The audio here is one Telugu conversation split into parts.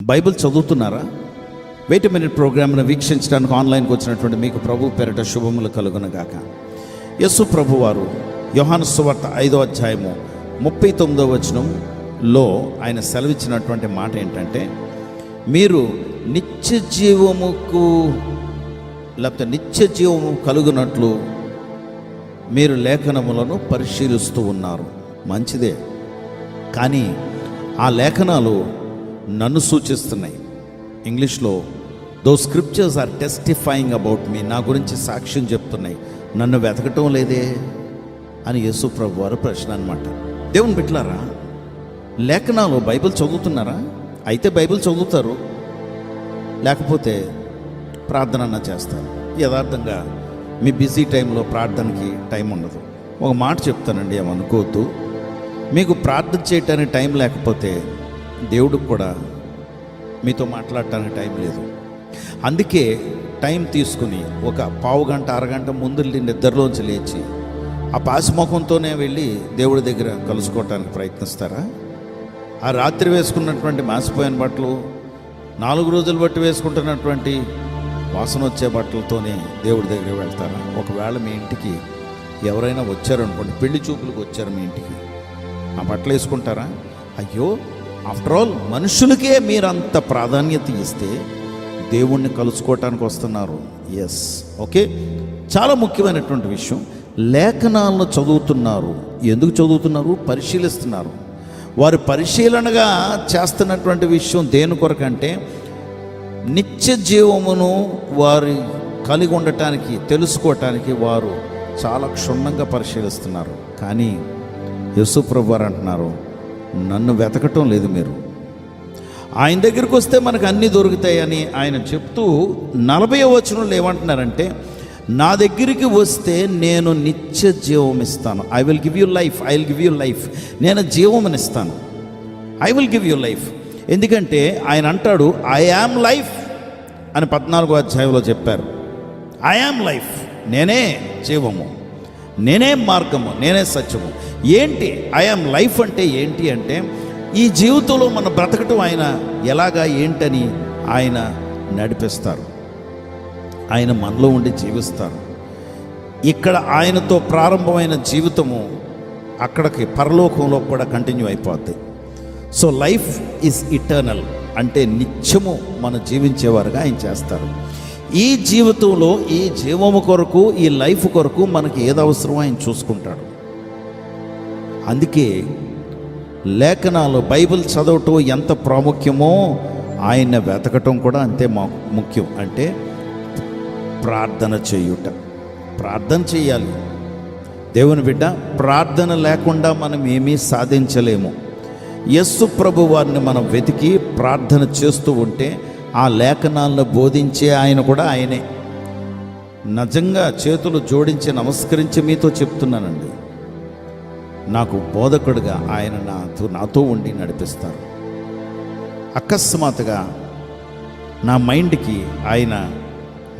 బైబిల్ చదువుతున్నారా? వెయిట్ ఎ మినిట్ ప్రోగ్రామ్ను వీక్షించడానికి ఆన్లైన్కి వచ్చినటువంటి మీకు ప్రభు పేరిట శుభములు కలుగునగాక. యేసు ప్రభు వారు యోహాను సువార్త 5వ అధ్యాయము 39వ వచనంలో ఆయన సెలవిచ్చినటువంటి మాట ఏంటంటే, మీరు నిత్య జీవము కలుగునట్లు మీరు లేఖనములను పరిశీలిస్తూ ఉన్నారు. మంచిదే, కానీ ఆ లేఖనాలు నన్ను సూచిస్తున్నాయి. ఇంగ్లీష్లో the scriptures are testifying about me, నా గురించి సాక్ష్యం చెప్తున్నాయి, నన్ను వెతకటం లేదే అని యేసు ప్రభు వారు ప్రశ్న అన్నమాట. దేవుని బిడ్డలారా, లేఖనాలు బైబిల్ చదువుతున్నారా? అయితే బైబిల్ చదువుతారు, లేకపోతే ప్రార్థన చేస్తారు. యథార్థంగా మీ బిజీ టైంలో ప్రార్థనకి టైం ఉండదు. ఒక మాట చెప్తానండి, ఏమనుకోవద్దు. మీకు ప్రార్థన చేయటానికి టైం లేకపోతే దేవుడికి కూడా మీతో మాట్లాడటానికి టైం లేదు. అందుకే టైం తీసుకుని ఒక పావు గంట అరగంట ముందు నిద్రలోంచి లేచి ఆ పాసిముఖంతోనే వెళ్ళి దేవుడి దగ్గర కలుసుకోవటానికి ప్రయత్నిస్తారా? ఆ రాత్రి వేసుకున్నటువంటి మాసిపోయిన బట్టలు, 4 రోజులు బట్టి వేసుకుంటున్నటువంటి వాసన వచ్చే బట్టలతోనే దేవుడి దగ్గర వెళ్తారా? ఒకవేళ మీ ఇంటికి ఎవరైనా వచ్చారనుకోండి, పెళ్లి చూపులకు వచ్చారు మీ ఇంటికి, ఆ బట్టలు వేసుకుంటారా? అయ్యో, ఆఫ్టర్ ఆల్ మనుషులకే మీరంత ప్రాధాన్యత ఇస్తే దేవుణ్ణి కలుసుకోవటానికి వస్తున్నారు. Yes, okay. చాలా ముఖ్యమైనటువంటి విషయం, లేఖనాలను చదువుతున్నారు. ఎందుకు చదువుతున్నారు? పరిశీలిస్తున్నారు. వారు పరిశీలనగా చేస్తున్నటువంటి విషయం దేని కొరకంటే, నిత్య జీవమును వారు కలిగి ఉండటానికి, తెలుసుకోవటానికి వారు చాలా క్షుణ్ణంగా పరిశీలిస్తున్నారు. కానీ యేసు ప్రభు వారు అంటున్నారు, నన్ను వెతకటం లేదు మీరు. ఆయన దగ్గరికి వస్తే మనకు అన్నీ దొరుకుతాయని ఆయన చెప్తూ 40వ వచనంలో ఏమంటున్నారంటే, నా దగ్గరికి వస్తే నేను నిత్య జీవం ఇస్తాను. I will give you life, I will give you life. నేను జీవమునిస్తాను, I will give you life. ఎందుకంటే ఆయన అంటాడు, ఐ యామ్ లైఫ్ అని 14వ అధ్యాయంలో చెప్పారు. ఐ యామ్ లైఫ్, నేనే జీవము, నేనే మార్గము, నేనే సత్యము. ఏంటి ఐ యామ్ లైఫ్ అంటే? ఏంటి అంటే, ఈ జీవితంలో మన బ్రతకటం ఆయన ఎలాగా ఏంటని ఆయన నడిపిస్తారు. ఆయన మనలో ఉండి జీవిస్తారు. ఇక్కడ ఆయనతో ప్రారంభమైన జీవితము అక్కడికి పరలోకంలో కూడా కంటిన్యూ అయిపోద్ది. సో లైఫ్ ఈజ్ ఇటర్నల్ అంటే నిత్యము మనం జీవించేవారుగా ఆయన చేస్తారు. ఈ జీవితంలో ఈ జీవము కొరకు, ఈ లైఫ్ కొరకు మనకి ఏది అవసరమో ఆయన చూసుకుంటాడు. అందుకే లేఖనాలు, బైబిల్ చదవటం ఎంత ప్రాముఖ్యమో ఆయన వెతకటం కూడా అంతే ముఖ్యం. అంటే ప్రార్థన చేయుట, ప్రార్థన చేయాలి. దేవుని బిడ్డ, ప్రార్థన లేకుండా మనం ఏమీ సాధించలేము. యేసు ప్రభు వారిని మనం వెతికి ప్రార్థన చేస్తూ ఉంటే ఆ లేఖనాలను బోధించే ఆయన కూడా ఆయనే. నిజంగా చేతులు జోడించి నమస్కరించి మీతో చెప్తున్నానండి, నాకు బోధకుడుగా ఆయన నాతో ఉండి నడిపిస్తారు. అకస్మాత్తుగా నా మైండ్కి ఆయన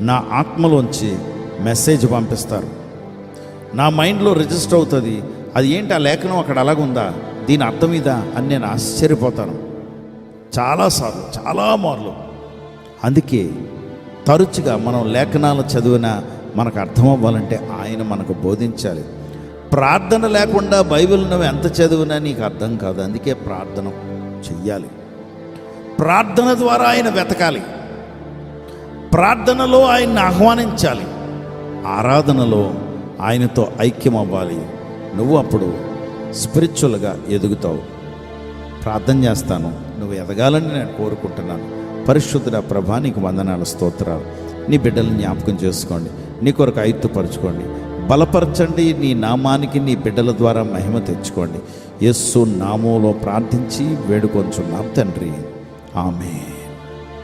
నా ఆత్మలోంచి మెసేజ్ పంపిస్తారు. నా మైండ్లో రిజిస్టర్ అవుతుంది. అది ఏంటి, ఆ లేఖనం అక్కడ అలాగుందా, దీని అర్థం ఇదా అని నేను ఆశ్చర్యపోతాను చాలాసార్లు, చాలా మార్లు. అందుకే తరచుగా మనం లేఖనాలు చదివినా మనకు అర్థం అవ్వాలంటే ఆయన మనకు బోధించాలి. ప్రార్థన లేకుండా బైబిల్ నువ్వు ఎంత చదివినా నీకు అర్థం కాదు. అందుకే ప్రార్థన చెయ్యాలి. ప్రార్థన ద్వారా ఆయన వెతకాలి, ప్రార్థనలో ఆయన్ని ఆహ్వానించాలి, ఆరాధనలో ఆయనతో ఐక్యం అవ్వాలి. నువ్వు అప్పుడు స్పిరిచువల్గా ఎదుగుతావు. ప్రార్థన చేస్తాను, నువ్వు ఎదగాలని నేను కోరుకుంటున్నాను. పరిశుద్ధుడా ప్రభా, నీకు వందనాలు, స్తోత్రాలు. నీ బిడ్డలను జ్ఞాపకం చేసుకోండి, నీ కొరకు ఆయుత్తుపరచుకోండి, బలపరచండి. నీ నామానికి నీ బిడ్డల ద్వారా మహిమ తెచ్చుకోండి. యేసు నామములో ప్రార్థించి వేడుకొంచున్నాం తండ్రి, ఆమేన్.